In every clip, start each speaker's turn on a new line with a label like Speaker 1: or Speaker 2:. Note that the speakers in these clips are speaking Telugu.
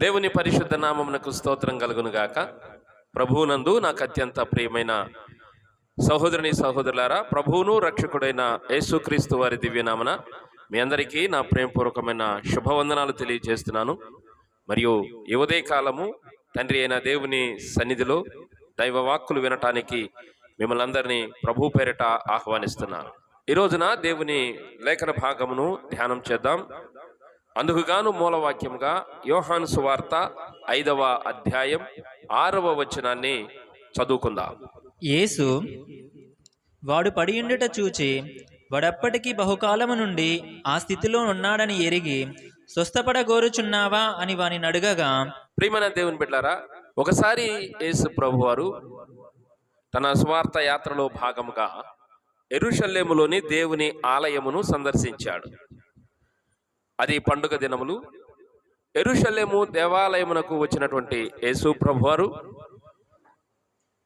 Speaker 1: దేవుని పరిశుద్ధ నామమునకు స్తోత్రం కలుగును గాక. ప్రభువునందు నాకు అత్యంత ప్రియమైన సహోదరుని సహోదరులారా, ప్రభువును రక్షకుడైన యేసుక్రీస్తు వారి దివ్యనామన మీ అందరికీ నా ప్రేమపూర్వకమైన శుభవందనాలు తెలియజేస్తున్నాను. మరియు ఈ ఉదయ కాలము తండ్రి అయిన దేవుని సన్నిధిలో దైవ వాక్కులు వినటానికి మిమ్మల్ని అందరినీ ప్రభు పేరిట ఆహ్వానిస్తున్నాను. ఈ రోజున దేవుని లేఖన భాగమును ధ్యానం చేద్దాం. అందుకుగాను మూలవాక్యముగా యోహాను సువార్త 5వ అధ్యాయం 6వ వచనాన్ని చదువుకుందాం.
Speaker 2: యేసు వాడు పడియుండుట చూచి వాడప్పటికి బహుకాలము నుండి ఆ స్థితిలో ఉన్నాడని ఎరిగి స్వస్థపడగోరుచున్నావా అని వాని అడగగా,
Speaker 1: ప్రియమైన దేవుని బిడ్డలారా, ఒకసారి యేసు ప్రభు వారు తన సువార్త యాత్రలో భాగముగా యెరూషలేములోని దేవుని ఆలయమును సందర్శించాడు. అది పండుగ దినములు. యెరూషలేము దేవాలయమునకు వచ్చినటువంటి యేసు ప్రభువారు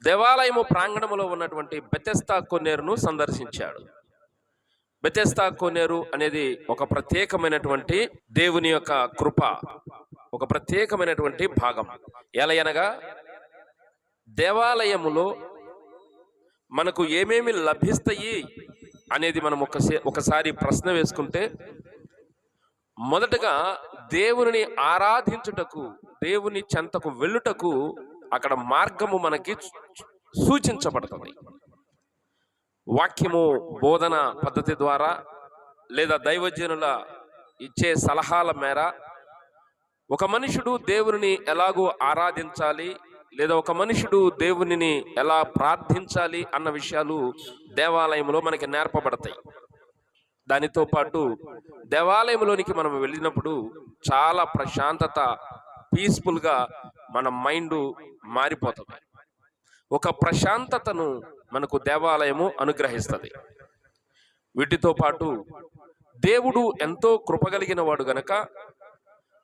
Speaker 1: దేవాలయము ప్రాంగణములో ఉన్నటువంటి బెతెస్దా కొన్నేరును సందర్శించాడు. బెతెస్దా కొన్నేరు అనేది ఒక ప్రత్యేకమైనటువంటి దేవుని యొక్క కృప, ఒక ప్రత్యేకమైనటువంటి భాగం. ఎలయనగా దేవాలయములో మనకు ఏమేమి లభిస్తాయి అనేది మనం ఒకసారి ప్రశ్న వేసుకుంటే, మొదటగా దేవుని ఆరాధించుటకు, దేవుని చెంతకు వెళ్ళుటకు అక్కడ మార్గము మనకి సూచించబడుతుంది. వాక్యము బోధన పద్ధతి ద్వారా లేదా దైవజనుల ఇచ్చే సలహాల మేర ఒక మనుషుడు దేవుని ఎలాగో ఆరాధించాలి లేదా ఒక మనుషుడు దేవునిని ఎలా ప్రార్థించాలి అన్న విషయాలు దేవాలయంలో మనకి నేర్పబడతాయి. దానితో పాటు దేవాలయంలోనికి మనం వెళ్ళినప్పుడు చాలా ప్రశాంతత, పీస్ఫుల్గా మన మైండ్ మారిపోతుంది. ఒక ప్రశాంతతను మనకు దేవాలయము అనుగ్రహిస్తుంది. వీటితో పాటు దేవుడు ఎంతో కృపగలిగిన వాడు గనక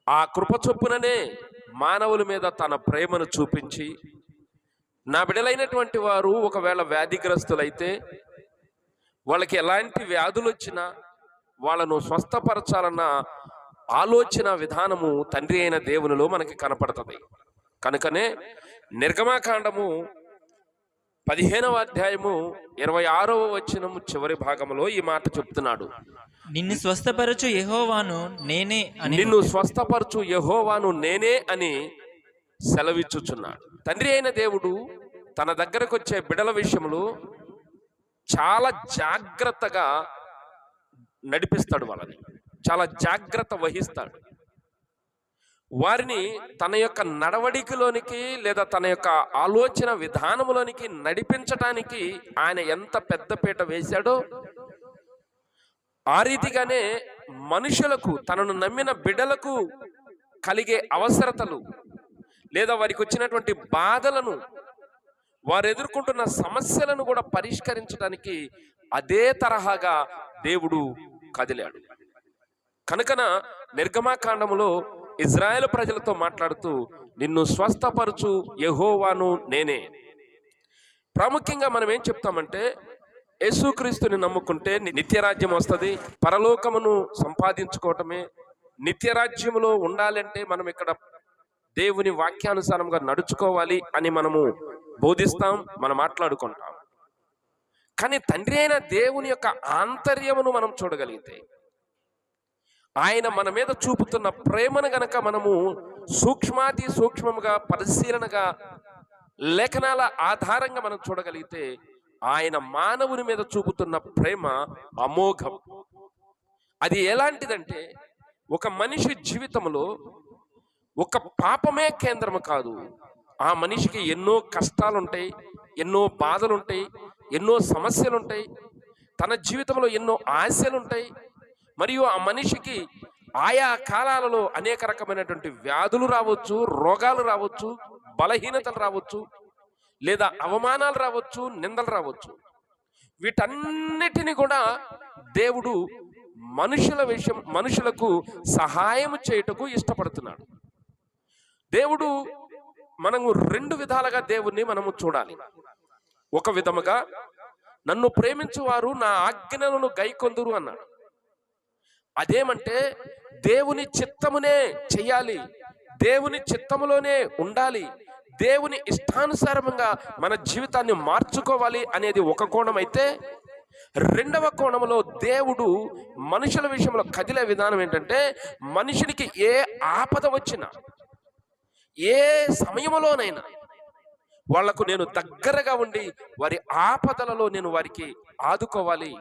Speaker 1: ఆ కృప చొప్పుననే మానవుల మీద తన ప్రేమను చూపించి, నా బిడ్డలైనటువంటి వారు ఒకవేళ వ్యాధిగ్రస్తులైతే, వాళ్ళకి ఎలాంటి వ్యాధులు వచ్చినా వాళ్ళను స్వస్థపరచాలన్న ఆలోచన విధానము తండ్రి అయిన దేవునిలో మనకి కనపడుతుంది. కనుకనే నిర్గమాకాండము 15వ అధ్యాయము 26వ వచనము చివరి భాగంలో ఈ మాట చెప్తున్నాడు.
Speaker 2: నిన్ను స్వస్థపరచు యెహోవాను నేనే అని,
Speaker 1: నిన్ను స్వస్థపరచు యెహోవాను నేనే అని సెలవిచ్చుచున్నాడు. తండ్రి అయిన దేవుడు తన దగ్గరకు వచ్చే బిడల విషయంలో చాలా జాగ్రత్తగా నడిపిస్తాడు. వాళ్ళని చాలా జాగ్రత్త వహిస్తాడు. వారిని తన యొక్క నడవడికలోనికి లేదా తన యొక్క ఆలోచన విధానములోనికి నడిపించటానికి ఆయన ఎంత పెద్దపీట వేశాడో, ఆ రీతిగానే మనుషులకు, తనను నమ్మిన బిడ్డలకు కలిగే అవసరతలు లేదా వారికి వచ్చినటువంటి బాధలను, వారు ఎదుర్కొంటున్న సమస్యలను కూడా పరిష్కరించడానికి అదే తరహాగా దేవుడు కదిలాడు. కనుకన నిర్గమాకాండములో ఇజ్రాయేల్ ప్రజలతో మాట్లాడుతూ, నిన్ను స్వస్థపరచు యెహోవాను నేనే. ప్రాముఖ్యంగా మనం ఏం చెప్తామంటే, యేసుక్రీస్తుని నమ్ముకుంటే నిత్యరాజ్యం వస్తుంది. పరలోకమును సంపాదించుకోవటమే. నిత్యరాజ్యములో ఉండాలంటే మనం ఇక్కడ దేవుని వాక్యానుసారంగా నడుచుకోవాలి అని మనము బోధిస్తాం, మనం మాట్లాడుకుంటాం. కానీ తండ్రి అయిన దేవుని యొక్క ఆంతర్యమును మనం చూడగలిగితే, ఆయన మన మీద చూపుతున్న ప్రేమను గనక మనము సూక్ష్మాతి సూక్ష్మముగా పరిశీలనగా లేఖనాల ఆధారంగా మనం చూడగలిగితే, ఆయన మానవుని మీద చూపుతున్న ప్రేమ అమోఘం. అది ఎలాంటిదంటే, ఒక మనిషి జీవితంలో ఒక పాపమే కేంద్రము కాదు. ఆ మనిషికి ఎన్నో కష్టాలుంటాయి, ఎన్నో బాధలుంటాయి, ఎన్నో సమస్యలుంటాయి, తన జీవితంలో ఎన్నో ఆశలుంటాయి. మరియు ఆ మనిషికి ఆయా కాలాలలో అనేక రకమైనటువంటి వ్యాధులు రావచ్చు, రోగాలు రావచ్చు, బలహీనతలు రావచ్చు, లేదా అవమానాలు రావచ్చు, నిందలు రావచ్చు. వీటన్నిటిని కూడా దేవుడు మనుషులకు సహాయం చేయుటకు ఇష్టపడుతున్నాడు. దేవుడు, మనము 2 విధాలుగా దేవుణ్ణి మనము చూడాలి. ఒక విధముగా, నన్ను ప్రేమించువారు నా ఆజ్ఞలను గైకొందురు అన్నాడు. అదేమంటే దేవుని చిత్తమునే చెయ్యాలి, దేవుని చిత్తములోనే ఉండాలి, దేవుని ఇష్టానుసారంగా మన జీవితాన్ని మార్చుకోవాలి అనేది ఒక కోణం అయితే, రెండవ కోణంలో దేవుడు మనుషుల విషయంలో కదిలే విధానం ఏంటంటే, మనిషినికి ఏ ఆపద వచ్చినా, ఏ సమయంలోనైనా వాళ్లకు నేను దగ్గరగా ఉండి వారి ఆపదలలో నేను వారికి ఆదుకోవాలి,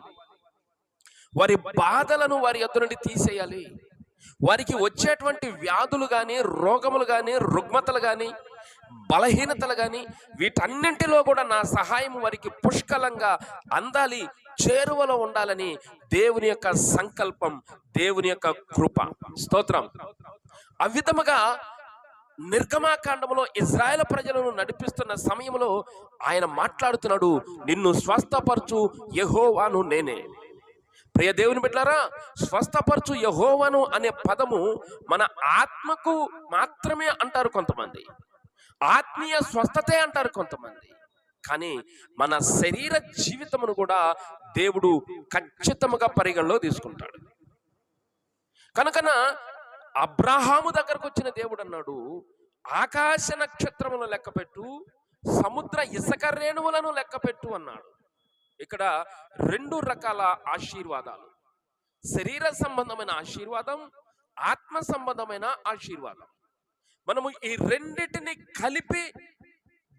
Speaker 1: వారి బాధలను వారి యొద్ద నుండి తీసేయాలి, వారికి వచ్చేటువంటి వ్యాధులు కానీ, రోగములు కానీ, రుగ్మతలు కానీ, బలహీనతలు కానీ, వీటన్నింటిలో కూడా నా సహాయం వారికి పుష్కలంగా అందాలి, చేరువలో ఉండాలని దేవుని యొక్క సంకల్పం, దేవుని యొక్క కృప. స్తోత్రం. ఆ విధముగా నిర్గమాకాండములో ఇజ్రాయేల్ ప్రజలను నడిపిస్తున్న సమయంలో ఆయన మాట్లాడుతున్నాడు, నిన్ను స్వస్థపరచు యెహోవాను నేనే. ప్రియ దేవుని బిడ్డలారా, స్వస్థపరచు యెహోవాను అనే పదము మన ఆత్మకు మాత్రమే అంటారు కొంతమంది, ఆత్మీయ స్వస్థతే అంటారు కొంతమంది, కానీ మన శరీర జీవితమును కూడా దేవుడు ఖచ్చితంగా పరిగణలో తీసుకుంటాడు. కనుకన అబ్రాహాము దగ్గరకు వచ్చిన దేవుడు అన్నాడు, ఆకాశ నక్షత్రములను లెక్కపెట్టు, సముద్ర ఇసుక రేణువులను లెక్కపెట్టు అన్నాడు. ఇక్కడ రెండు రకాల ఆశీర్వాదాలు, శరీర సంబంధమైన ఆశీర్వాదం, ఆత్మ సంబంధమైన ఆశీర్వాదం. మనము ఈ రెండిటిని కలిపి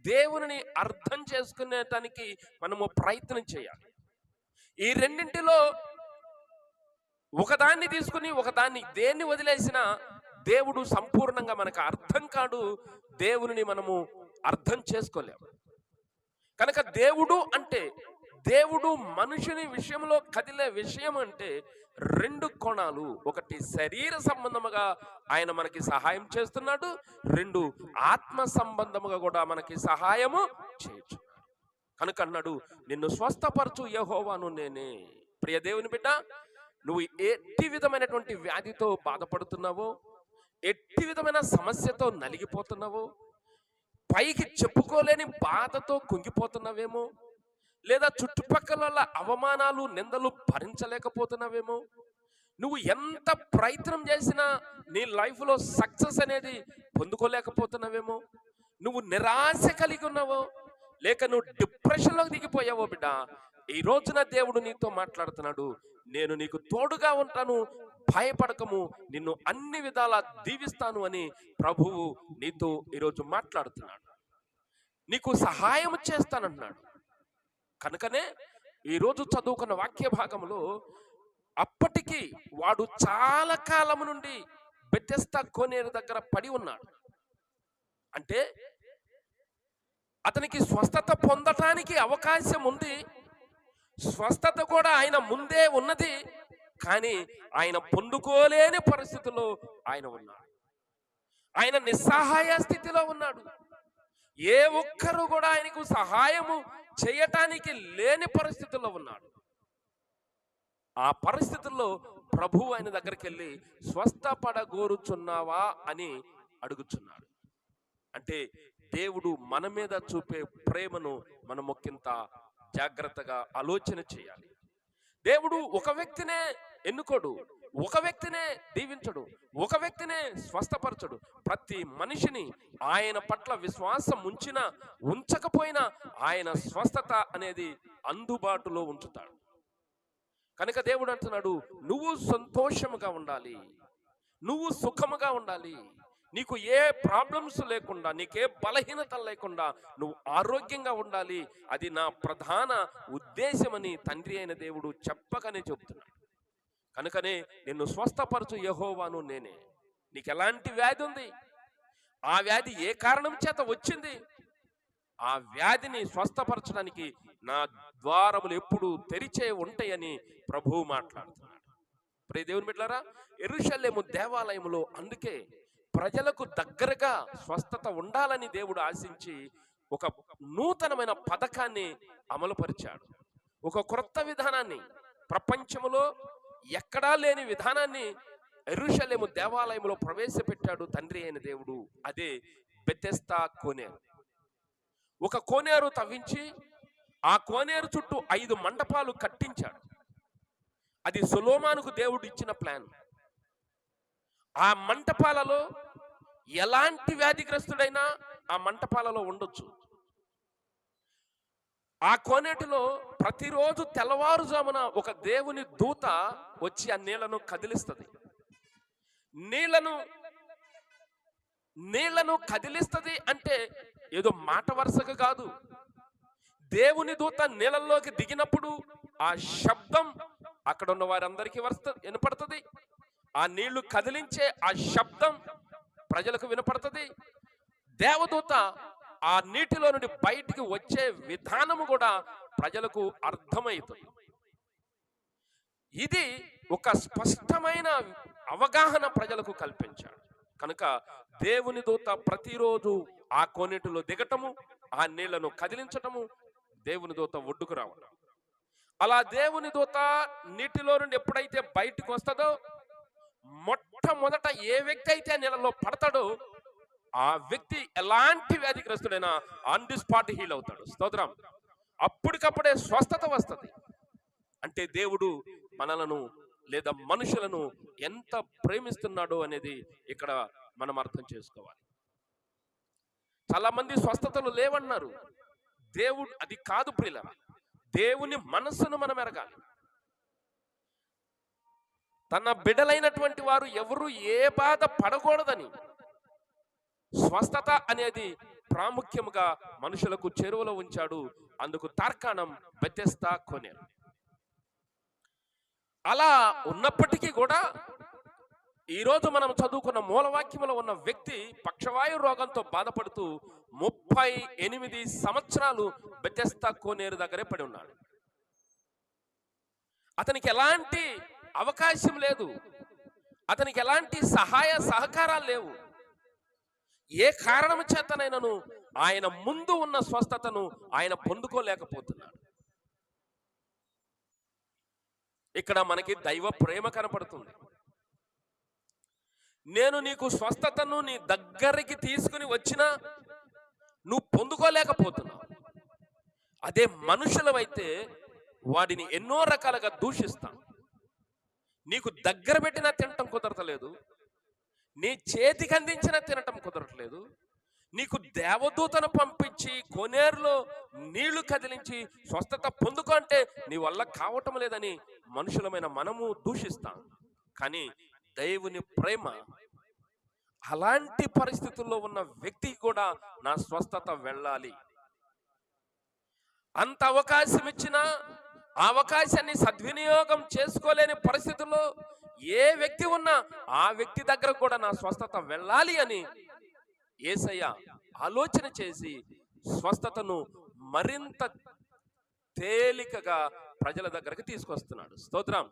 Speaker 1: దేవుని అర్థం చేసుకునేటానికి మనము ప్రయత్నం చేయాలి. ఈ రెండింటిలో ఒకదాన్ని తీసుకుని ఒకదాన్ని దేన్ని వదిలేసినా దేవుడు సంపూర్ణంగా మనకు అర్థం కాడు, దేవుని మనము అర్థం చేసుకోలేము. కనుక దేవుడు అంటే, దేవుడు మనుషుని విషయంలో కదిలే విషయం అంటే రెండు కోణాలు, ఒకటి శరీర సంబంధముగా ఆయన మనకి సహాయం చేస్తున్నాడు, రెండు ఆత్మ సంబంధముగా కూడా మనకి సహాయము చేయొచ్చు. కనుక అన్నాడు, నిన్ను స్వస్థపరచు యెహోవాను నేనే. ప్రియ దేవుని బిడ్డ, నువ్వు ఎట్టి విధమైనటువంటి వ్యాధితో బాధపడుతున్నావో, ఎట్టి విధమైన సమస్యతో నలిగిపోతున్నావో, పైకి చెప్పుకోలేని బాధతో కుంగిపోతున్నావేమో, లేదా చుట్టుపక్కల అవమానాలు నిందలు భరించలేకపోతున్నావేమో, నువ్వు ఎంత ప్రయత్నం చేసినా నీ లైఫ్లో సక్సెస్ అనేది పొందుకోలేకపోతున్నావేమో, నువ్వు నిరాశ కలిగి ఉన్నావో, లేక నువ్వు డిప్రెషన్లోకి దిగిపోయావో బిడ్డ, ఈ రోజున దేవుడు నీతో మాట్లాడుతున్నాడు, నేను నీకు తోడుగా ఉంటాను, భయపడకము, నిన్ను అన్ని విధాలా దీవిస్తాను అని ప్రభువు నీతో ఈరోజు మాట్లాడుతున్నాడు, నీకు సహాయం చేస్తానంటున్నాడు. కనుకనే ఈరోజు చదువుకున్న వాక్య భాగంలో, అప్పటికి వాడు చాలా కాలం నుండి బెతెస్దా కోనేరు దగ్గర పడి ఉన్నాడు. అంటే అతనికి స్వస్థత పొందటానికి అవకాశం ఉంది, స్వస్థత కూడా ఆయన ముందే ఉన్నది, కానీ ఆయన పొందుకోలేని పరిస్థితిలో ఆయన ఉన్నాడు. ఆయన నిస్సహాయ స్థితిలో ఉన్నాడు. ఏ ఒక్కరు కూడా ఆయనకు సహాయము చేయటానికి లేని పరిస్థితుల్లో ఉన్నాడు. ఆ పరిస్థితుల్లో ప్రభు ఆయన దగ్గరికి వెళ్ళి స్వస్థపడగోరుచున్నావా అని అడుగుచున్నాడు. అంటే దేవుడు మన మీద చూపే ప్రేమను మనం ఒకంత జాగ్రత్తగా ఆలోచన చేయాలి. దేవుడు ఒక వ్యక్తినే ఎన్నుకోడు, ఒక వ్యక్తినే దీవించడు, ఒక వ్యక్తినే స్వస్థపరచడు. ప్రతి మనిషిని ఆయన పట్ల విశ్వాసం ఉంచినా ఉంచకపోయినా ఆయన స్వస్థత అనేది అందుబాటులో ఉంచుతాడు. కనుక దేవుడు అంటున్నాడు, నువ్వు సంతోషముగా ఉండాలి, నువ్వు సుఖముగా ఉండాలి, నీకు ఏ ప్రాబ్లమ్స్ లేకుండా, నీకే బలహీనత లేకుండా నువ్వు ఆరోగ్యంగా ఉండాలి, అది నా ప్రధాన ఉద్దేశమని తండ్రి అయిన దేవుడు చెప్పకనే చెబుతున్నాడు. కనుకనే నిన్ను స్వస్థపరచు యెహోవాను నేనే. నీకు ఎలాంటి వ్యాధి ఉంది, ఆ వ్యాధి ఏ కారణం చేత వచ్చింది, ఆ వ్యాధిని స్వస్థపరచడానికి నా ద్వారములు ఎప్పుడు తెరిచే ఉంటాయని ప్రభువు మాట్లాడుతున్నాడు. ప్రియ దేవుని బిడ్డలారా, యెరూషలేము దేవాలయములో అందుకే ప్రజలకు దగ్గరగా స్వస్థత ఉండాలని దేవుడు ఆశించి ఒక నూతనమైన పథకాన్ని అమలుపరిచాడు. ఒక క్రొత్త విధానాన్ని, ప్రపంచములో ఎక్కడా లేని విధానాన్ని యెరూషలేము దేవాలయంలో ప్రవేశపెట్టాడు తండ్రి అయిన దేవుడు. అదే బెతెస్దా కోనేరు. ఒక కోనేరు తవ్వించి ఆ కోనేరు చుట్టూ 5 మండపాలు కట్టించాడు. అది సొలొమోనుకు దేవుడు ఇచ్చిన ప్లాన్. ఆ మంటపాలలో ఎలాంటి వ్యాధిగ్రస్తుడైనా ఆ మంటపాలలో ఉండొచ్చు. ఆ కోనేటిలో ప్రతిరోజు తెల్లవారుజామున ఒక దేవుని దూత వచ్చి ఆ నీళ్లను కదిలిస్తుంది. నీళ్లను నీళ్లను కదిలిస్తుంది అంటే ఏదో మాట వరుసగా కాదు. దేవుని దూత నీళ్ళల్లోకి దిగినప్పుడు ఆ శబ్దం అక్కడ ఉన్న వారందరికీ వినపడుతుంది. ఆ నీళ్లు కదిలించే ఆ శబ్దం ప్రజలకు వినపడుతుంది. దేవదూత ఆ నీటిలో నుండి బయటికి వచ్చే విధానము కూడా ప్రజలకు అర్థమవుతుంది. ఇది ఒక స్పష్టమైన అవగాహన ప్రజలకు కల్పించాడు. కనుక దేవుని దూత ప్రతిరోజు ఆ కోనేటిలో దిగటము, ఆ నీళ్లను కదిలించటము, దేవుని దూత ఒడ్డుకు రావడం. అలా దేవుని దూత నీటిలో నుండి ఎప్పుడైతే బయటకు వస్తుందో, మొట్టమొదట ఏ వ్యక్తి అయితే నీళ్ళలో పడతాడో ఆ వ్యక్తి ఎలాంటి వ్యాధిగ్రస్తుడైనా ఆన్ ది స్పాట్ హీల్ అవుతాడు. స్తోత్రం. అప్పటికప్పుడే స్వస్థత వస్తుంది. అంటే దేవుడు మనలను లేదా మనుషులను ఎంత ప్రేమిస్తున్నాడో అనేది ఇక్కడ మనం అర్థం చేసుకోవాలి. చాలా మంది స్వస్థతలు లేవన్నారు. దేవుడు అది కాదు ప్రియులారా. దేవుని మనస్సును మనం ఎరగాలి. తన బిడ్డలైనటువంటి వారు ఎవరు ఏ బాధ పడకూడదని స్వస్థత అనేది ప్రాముఖ్యముగా మనుషులకు చెరువులో ఉంచాడు. అందుకు తార్కాణం బెతెస్దా కోనేరు. అలా ఉన్నప్పటికీ కూడా ఈరోజు మనం చదువుకున్న మూలవాక్యంలో ఉన్న వ్యక్తి పక్షవాయు రోగంతో బాధపడుతూ 38 సంవత్సరాలు బెతెస్దా కోనేరు దగ్గరే పడి ఉన్నాడు. అతనికి ఎలాంటి అవకాశం లేదు. అతనికి ఎలాంటి సహాయ సహకారాలు లేవు. ఏ కారణం చేతనైనను ఆయన ముందు ఉన్న స్వస్థతను ఆయన పొందుకోలేకపోతున్నాడు. ఇక్కడ మనకి దైవ ప్రేమ కనపడుతుంది. నేను నీకు స్వస్థతను నీ దగ్గరికి తీసుకుని వచ్చినా నువ్వు పొందుకోలేకపోతున్నావు. అదే మనుషులమైతే వాడిని ఎన్నో రకాలుగా దూషిస్తాం. నీకు దగ్గర పెట్టినా తినటం కుదరట్లేదు, నీ చేతికి అందించిన తినటం కుదరట్లేదు, నీకు దేవదూతను పంపించి కోనేరులో నీళ్లు కదిలించి స్వస్థత పొందుకో అంటే నీ వల్ల కావటం లేదని మనుషులమైన మనము దూషిస్తాం. కానీ దేవుని ప్రేమ అలాంటి పరిస్థితుల్లో ఉన్న వ్యక్తికి కూడా నా స్వస్థత వెళ్ళాలి. అంత అవకాశం ఇచ్చినా ఆ అవకాశాన్ని సద్వినియోగం చేసుకోలేని పరిస్థితుల్లో ఏ వ్యక్తి ఉన్నా ఆ వ్యక్తి దగ్గర కూడా నా స్వస్థత వెళ్ళాలి అని యేసయ్య ఆలోచన చేసి స్వస్థతను మరింత తేలికగా ప్రజల దగ్గరకు తీసుకొస్తున్నాడు. స్తోత్రం.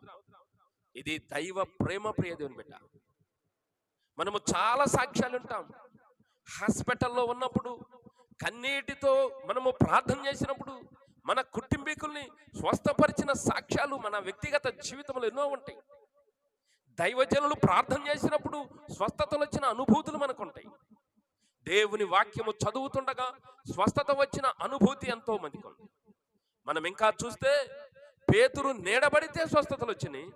Speaker 1: ఇది దైవ ప్రేమ. ప్రియ దేవుని బిడ్డ, మనము చాలా సాక్ష్యాలు ఉంటాం. హాస్పిటల్లో ఉన్నప్పుడు కన్నీటితో మనము ప్రార్థన చేసినప్పుడు మన కుటుంబీకుల్ని స్వస్థపరిచిన సాక్ష్యాలు మన వ్యక్తిగత జీవితంలో ఎన్నో ఉంటాయి. దైవజనులు ప్రార్థన చేసినప్పుడు స్వస్థతలు వచ్చిన అనుభూతులు మనకు ఉంటాయి. దేవుని వాక్యము చదువుతుండగా స్వస్థత వచ్చిన అనుభూతి ఎంతో మందికి ఉంది. మనం ఇంకా చూస్తే పేతురు నీడబడితే స్వస్థతలు వచ్చినాయి.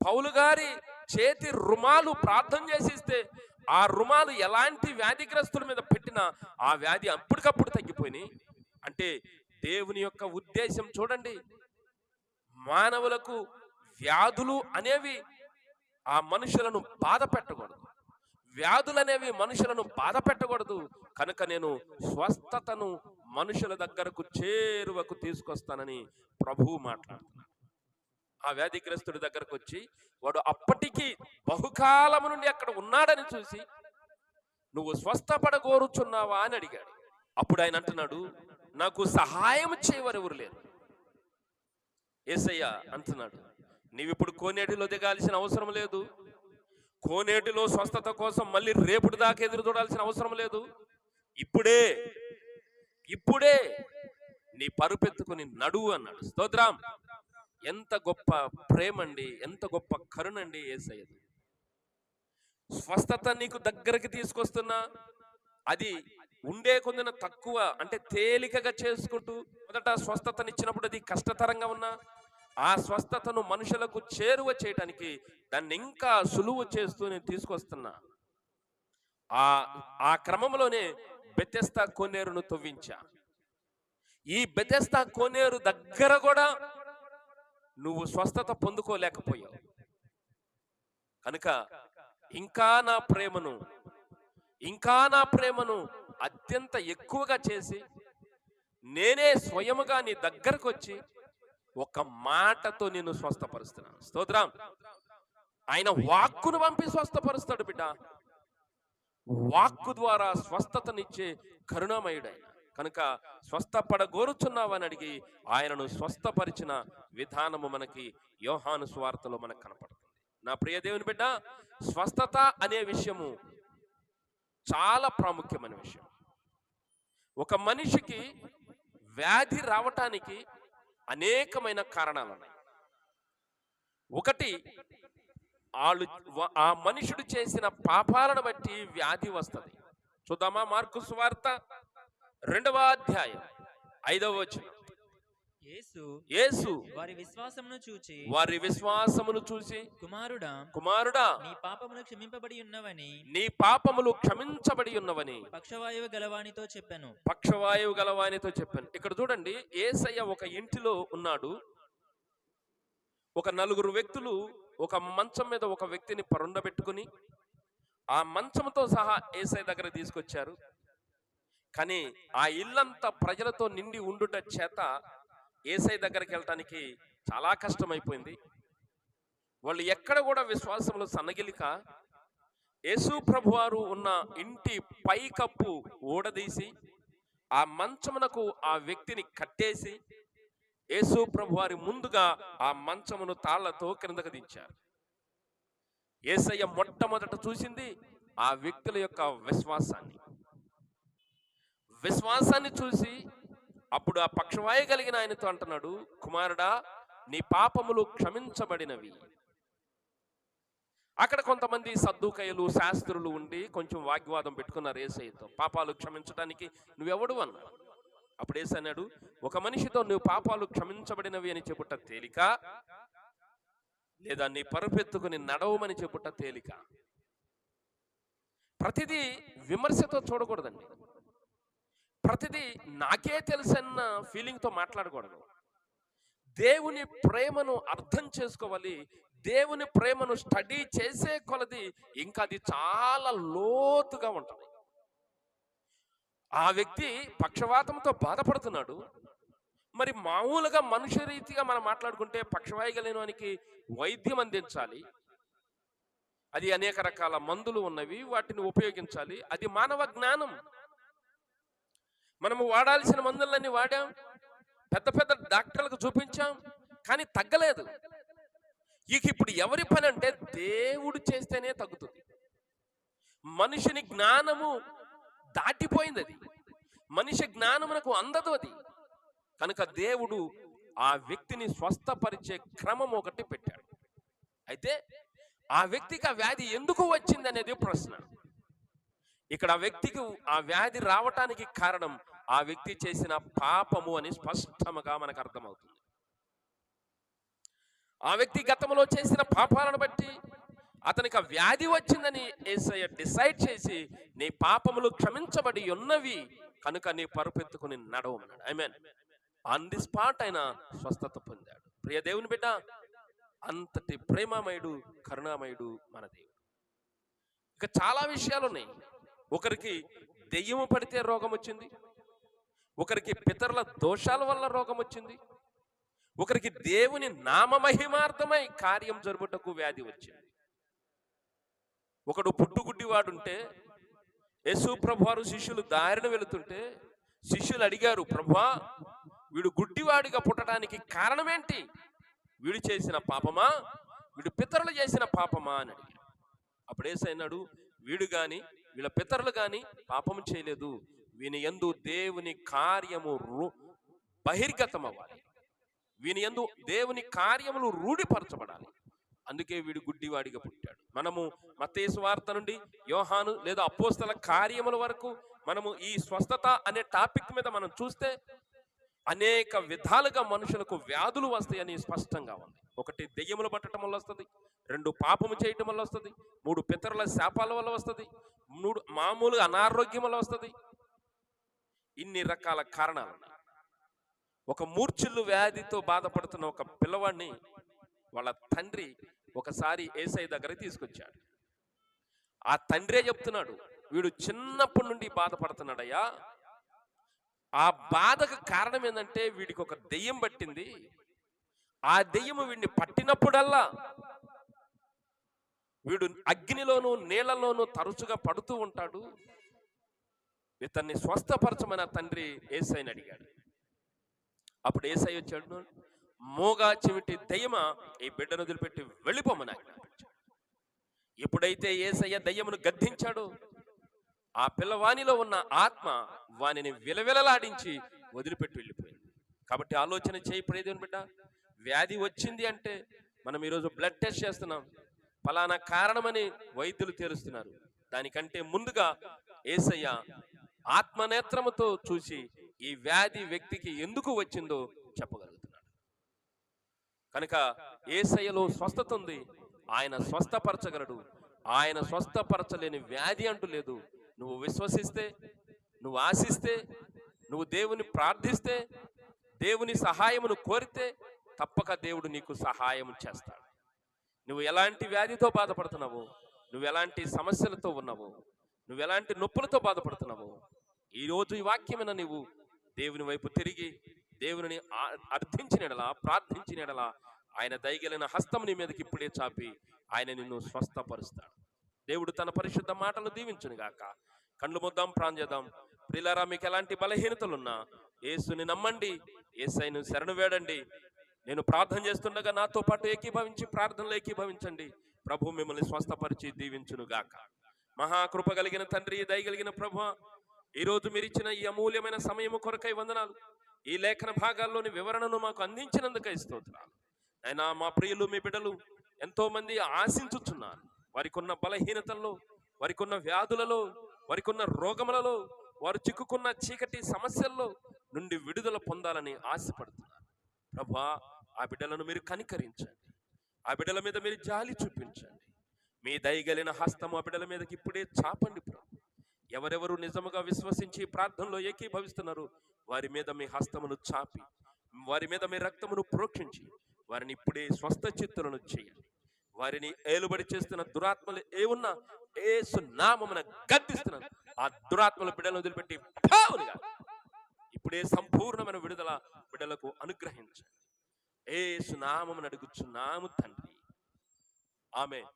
Speaker 1: పౌలు గారి చేతి రుమాలు ప్రార్థన చేసిస్తే ఆ రుమాలు ఎలాంటి వ్యాధిగ్రస్తుల మీద పెట్టినా ఆ వ్యాధి అప్పటికప్పుడు తగ్గిపోయినాయి. అంటే దేవుని యొక్క ఉద్దేశం చూడండి. మానవులకు వ్యాధులు అనేవి ఆ మనుషులను బాధ పెట్టకూడదు. వ్యాధులు అనేవి మనుషులను బాధ పెట్టకూడదు. కనుక నేను స్వస్థతను మనుషుల దగ్గరకు చేరువకు తీసుకొస్తానని ప్రభువు మాట్లాడుతున్నాడు. ఆ వ్యాధిగ్రస్తుడి దగ్గరకు వచ్చి వాడు అప్పటికి బహుకాలము నుండి అక్కడ ఉన్నాడని చూసి నువ్వు స్వస్థపడగోరుచున్నావా అని అడిగాడు. అప్పుడు ఆయన అంటున్నాడు, నాకు సహాయం చేయవారు ఎవరు లేరు. యేసయ్య అంటున్నాడు, నీవిప్పుడు కోనేటిలో దిగాల్సిన అవసరం లేదు. కోనేటిలో స్వస్థత కోసం మళ్ళీ రేపుడు దాకా ఎదురు చూడాల్సిన అవసరం లేదు. ఇప్పుడే నీ పరుపెత్తుకుని నడువు అన్నాడు. స్తోత్రం. ఎంత గొప్ప ప్రేమండి, ఎంత గొప్ప కరుణండి యేసయ్యది. స్వస్థత నీకు దగ్గరికి తీసుకొస్తున్నా అది ఉండే కొంచెం తక్కువ, అంటే తేలికగా చేసుకుంటూ మొదట స్వస్థతనిచ్చినప్పుడు అది కష్టతరంగా ఉన్నా ఆ స్వస్థతను మనుషులకు చేరువ చేయటానికి దాన్ని ఇంకా సులువు చేస్తూ నేను తీసుకొస్తున్నా. ఆ ఆ క్రమంలోనే బెతెస్దా కోనేరును తవ్వించా. ఈ బెతెస్దా కోనేరు దగ్గర కూడా నువ్వు స్వస్థత పొందుకోలేకపోయావు కనుక ఇంకా నా ప్రేమను నా ప్రేమను అత్యంత ఎక్కువగా చేసి నేనే స్వయముగా నీ దగ్గరకు వచ్చి ఒక మాటతో నిన్ను స్వస్థపరుస్తున్నాను. స్తోత్రం. ఆయన వాక్కును పంపి స్వస్థపరుస్తాడు బిడ్డ. వాక్కు ద్వారా స్వస్థతనిచ్చే కరుణామయుడు ఆయన. కనుక స్వస్థపడగోరుచున్నావని అడిగి ఆయనను స్వస్థపరిచిన విధానము మనకి యోహాను సువార్తలో మనకు కనపడుతుంది. నా ప్రియ దేవుని బిడ్డ, స్వస్థత అనే విషయము చాలా ప్రాముఖ్యమైన విషయం. ఒక మనిషికి వ్యాధి రావటానికి అనేకమైన కారణాలు ఉన్నాయి. ఒకటి, ఆ మనుషుడు చేసిన పాపాలను బట్టి వ్యాధి వస్తుంది. చూద్దామా? మార్కు సువార్త 2వ అధ్యాయం 5వ వచనం. యేసు
Speaker 2: వారి
Speaker 1: విశ్వాసమును చూచి కుమారుడా
Speaker 2: నీ పాపములు
Speaker 1: క్షమించబడి ఉన్నవని
Speaker 2: పక్షవాయువు గలవానితో చెప్పాను.
Speaker 1: ఇక్కడ చూడండి, యేసయ్య ఒక ఇంటిలో ఉన్నాడు. ఒక 4 వ్యక్తులు ఒక మంచం మీద ఒక వ్యక్తిని పరుండబెట్టుకుని ఆ మంచంతో సహా యేసయ్య దగ్గర తీసుకొచ్చారు. కానీ ఆ ఇల్లంతా ప్రజలతో నిండి ఉండుట చేత యేసయ్య దగ్గరికి వెళ్ళటానికి చాలా కష్టమైపోయింది. వాళ్ళు ఎక్కడ కూడా విశ్వాసంలో సన్నగిలిక యేసు ప్రభువారు ఉన్న ఇంటి పైకప్పు ఊడదీసి ఆ మంచమునకు ఆ వ్యక్తిని కట్టేసి యేసు ప్రభువారి ముందుగా ఆ మంచమును తాళ్లతో క్రిందకు దించారు. యేసయ్య మొట్టమొదట చూసింది ఆ వ్యక్తుల యొక్క విశ్వాసాన్ని చూసి అప్పుడు ఆ పక్షవాయు కలిగిన ఆయనతో అంటున్నాడు, కుమారుడా నీ పాపములు క్షమించబడినవి. అక్కడ కొంతమంది సద్దుకయ్యలు శాస్త్రులు ఉండి కొంచెం వాగ్వాదం పెట్టుకున్నారు యేసయ్యతో. పాపాలు క్షమించడానికి నువ్వెవడు అన్నాడు. అప్పుడు యేసు అన్నాడు, ఒక మనిషితో నువ్వు పాపాలు క్షమించబడినవి అని చెప్పుట తేలిక, లేదా నీ పరుపెత్తుకుని నడవమని చెప్పుట తేలిక. ప్రతిదీ విమర్శతో చూడకూడదండి. ప్రతిదీ నాకే తెలుసన్న ఫీలింగ్తో మాట్లాడకూడదు. దేవుని ప్రేమను అర్థం చేసుకోవాలి. దేవుని ప్రేమను స్టడీ చేసే కొలది ఇంకా అది చాలా లోతుగా ఉంటుంది. ఆ వ్యక్తి పక్షవాతంతో బాధపడుతున్నాడు. మరి మామూలుగా మనుష్య రీతిగా మనం మాట్లాడుకుంటే పక్షవాయు కలిగిన వానికి వైద్యం అందించాలి. అది అనేక రకాల మందులు ఉన్నవి, వాటిని ఉపయోగించాలి. అది మానవ జ్ఞానం. మనము వాడాల్సిన మందులన్నీ వాడాం, పెద్ద పెద్ద డాక్టర్లకు చూపించాం, కానీ తగ్గలేదు. ఇప్పుడు ఎవరి పని అంటే దేవుడు చేస్తేనే తగ్గుతుంది. మనిషిని జ్ఞానము దాటిపోయింది. అది మనిషి జ్ఞానమునకు అందదు అది. కనుక దేవుడు ఆ వ్యక్తిని స్వస్థపరిచే క్రమం ఒకటి పెట్టాడు. అయితే ఆ వ్యక్తికి ఆ వ్యాధి ఎందుకు వచ్చింది అనేది ప్రశ్న. ఇక్కడ ఆ వ్యక్తికి ఆ వ్యాధి రావటానికి కారణం ఆ వ్యక్తి చేసిన పాపము అని స్పష్టంగా మనకు అర్థమవుతుంది. ఆ వ్యక్తి గతంలో చేసిన పాపాలను బట్టి అతనికి ఆ వ్యాధి వచ్చిందని యేసయ్య డిసైడ్ చేసి నీ పాపములు క్షమించబడి ఉన్నవి కనుక నీ పరుపెత్తుకుని నడవమన్నాడు. ఆమేన్. ఆన్ ది స్పాట్ ఆయన స్వస్థత పొందాడు. ప్రియ దేవుని బిడ్డ, అంతటి ప్రేమమయుడు, కరుణామయుడు మన దేవుడు. ఇక చాలా విషయాలు ఉన్నాయి. ఒకరికి దెయ్యము పడితే రోగం వచ్చింది, ఒకరికి పితరుల దోషాల వల్ల రోగం వచ్చింది, ఒకరికి దేవుని నామమహిమార్థమై కార్యం జరుపుటకు వ్యాధి వచ్చింది. ఒకడు పుట్టుగుడ్డివాడుంటే యేసు ప్రభువారు శిష్యులు దారిన వెళుతుంటే శిష్యులు అడిగారు, ప్రభువా వీడు గుడ్డివాడిగా పుట్టడానికి కారణమేంటి? వీడు చేసిన పాపమా, వీడు పితరులు చేసిన పాపమా అని అడిగారు. అప్పుడు యేసయ్య అన్నాడు, వీడు గాని వీళ్ళ పితరులు గాని పాపము చేయలేదు, వీని యందు దేవుని కార్యము బహిర్గతం అవ్వాలి, వీని యందు దేవుని కార్యములు రూఢిపరచబడాలి. అందుకే వీడు గుడ్డివాడిగా పుట్టాడు. మనము మత్తయి సువార్త నుండి యోహాను లేదా అపోస్తల కార్యముల వరకు మనము ఈ స్వస్థత అనే టాపిక్ మీద మనం చూస్తే అనేక విధాలుగా మనుషులకు వ్యాధులు వస్తాయని స్పష్టంగా ఉంది. ఒకటి దెయ్యములు పట్టడం వల్ల వస్తుంది, 2 పాపము చేయటం వల్ల వస్తుంది, 3 పితరుల శాపాల వల్ల వస్తుంది, 3 మామూలు అనారోగ్యం వల్ల వస్తుంది. ఇన్ని రకాల కారణాలు ఉన్నాయి. ఒక మూర్ఛిల్లు వ్యాధితో బాధపడుతున్న ఒక పిల్లవాడిని వాళ్ళ తండ్రి ఒకసారి యేసయ్య దగ్గరికి తీసుకొచ్చాడు. ఆ తండ్రే చెప్తున్నాడు, వీడు చిన్నప్పటి నుండి బాధపడుతున్నాడయ్యా. ఆ బాధకు కారణం ఏంటంటే వీడికి ఒక దెయ్యం పట్టింది. ఆ దెయ్యము వీడిని పట్టినప్పుడల్లా వీడు అగ్నిలోను నీళ్లలోను తరచుగా పడుతూ ఉంటాడు. ఇతన్ని స్వస్థపరచమని ఆ తండ్రి యేసయ్యని అడిగాడు. అప్పుడు యేసయ్య వచ్చాడు, మోగా చెవిటి దెయ్యమా ఈ బిడ్డను వదిలిపెట్టి వెళ్ళిపోమని ఆజ్ఞాపించాడు. ఎప్పుడైతే యేసయ్య దెయ్యమును గద్దించాడో ఆ పిల్లవానిలో ఉన్న ఆత్మ వానిని విలవిలలాడించి వదిలిపెట్టి వెళ్ళిపోయింది. కాబట్టి ఆలోచన చేయి దేవుని బిడ్డ, వ్యాధి వచ్చింది అంటే మనం ఈరోజు బ్లడ్ టెస్ట్ చేస్తున్నాం, ఫలానా కారణమని వైద్యులు తేలుస్తున్నారు. దానికంటే ముందుగా యేసయ్య ఆత్మనేత్రముతో చూసి ఈ వ్యాధి వ్యక్తికి ఎందుకు వచ్చిందో చెప్పగలుగుతున్నాడు. కనుక యేసయ్యలో స్వస్థత ఉంది, ఆయన స్వస్థపరచగలడు. ఆయన స్వస్థపరచలేని వ్యాధి అంటూ లేదు. నువ్వు విశ్వసిస్తే, నువ్వు ఆశిస్తే, నువ్వు దేవుని ప్రార్థిస్తే, దేవుని సహాయమును కోరితే తప్పక దేవుడు నీకు సహాయం చేస్తాడు. నువ్వు ఎలాంటి వ్యాధితో బాధపడుతున్నావు, నువ్వు ఎలాంటి సమస్యలతో ఉన్నావు, నువ్వు ఎలాంటి నొప్పులతో బాధపడుతున్నావు, ఈరోజు ఈ వాక్యమైన నువ్వు దేవుని వైపు తిరిగి దేవుని అర్థించినడలా, ప్రార్థించినడలా ఆయన దయగలిగిన హస్తం నీ మీదకి ఇప్పుడే చాపి ఆయన నిన్ను స్వస్థపరుస్తాడు. దేవుడు తన పరిశుద్ధ మాటలు దీవించును గాక. కళ్ళు ముద్దాం, ప్రార్థన చేద్దాం. ప్రియులారా, మీకు ఎలాంటి బలహీనతలున్నా యేసుని నమ్మండి, యేసయ్యను శరణు వేడండి. నేను ప్రార్థన చేస్తుండగా నాతో పాటు ఏకీభవించి ప్రార్థనలో ఏకీభవించండి. ప్రభు మిమ్మల్ని స్వస్థపరిచి దీవించును గాక. మహాకృప కలిగిన తండ్రి, దయగలిగిన ప్రభువా, ఈరోజు మీరు ఇచ్చిన ఈ అమూల్యమైన సమయము కొరకై వందనాలు. ఈ లేఖన భాగాల్లోని వివరణను మాకు అందించినందుకై స్తోత్రాలు. అయినా మా ప్రియులు, మీ బిడ్డలు ఎంతో మంది ఆశించుచున్నారు. వారికి ఉన్న బలహీనతల్లో, వారికి ఉన్న వ్యాధులలో, వారికి ఉన్న రోగములలో, వారు చిక్కుకున్న చీకటి సమస్యల్లో నుండి విడుదల పొందాలని ఆశపడుతున్నారు. ప్రభువా, ఆ బిడ్డలను మీరు కనికరించండి. ఆ బిడ్డల మీద మీరు జాలి చూపించండి. మీ దయగలిగిన హస్తము ఆ బిడ్డల మీదకి ఇప్పుడే చాపండి ప్రభు. ఎవరెవరు నిజముగా విశ్వసించి ప్రార్థనలో ఏకీభవిస్తున్నారు వారి మీద మీ హస్తమును చాపి, వారి మీద మీ రక్తమును ప్రోక్షించి వారిని ఇప్పుడే స్వస్థ చిత్తులను చేయండి. వారిని ఏలుబడి చేస్తున్న దురాత్మలు ఏమున్నా యేసు నామమున గద్దిస్తున్నాను. ఆ దురాత్మల బిడ్డలను వదిలిపెట్టి పావులుగా ఇప్పుడే సంపూర్ణమైన విడుదల బిడ్డలకు అనుగ్రహించండి. యేసు నామమున అడుగుచున్నాము తండ్రి, ఆమేన్.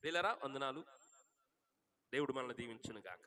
Speaker 1: ప్రియులారా, వందనాలు. దేవుడు మనల్ని దీవించును గాక.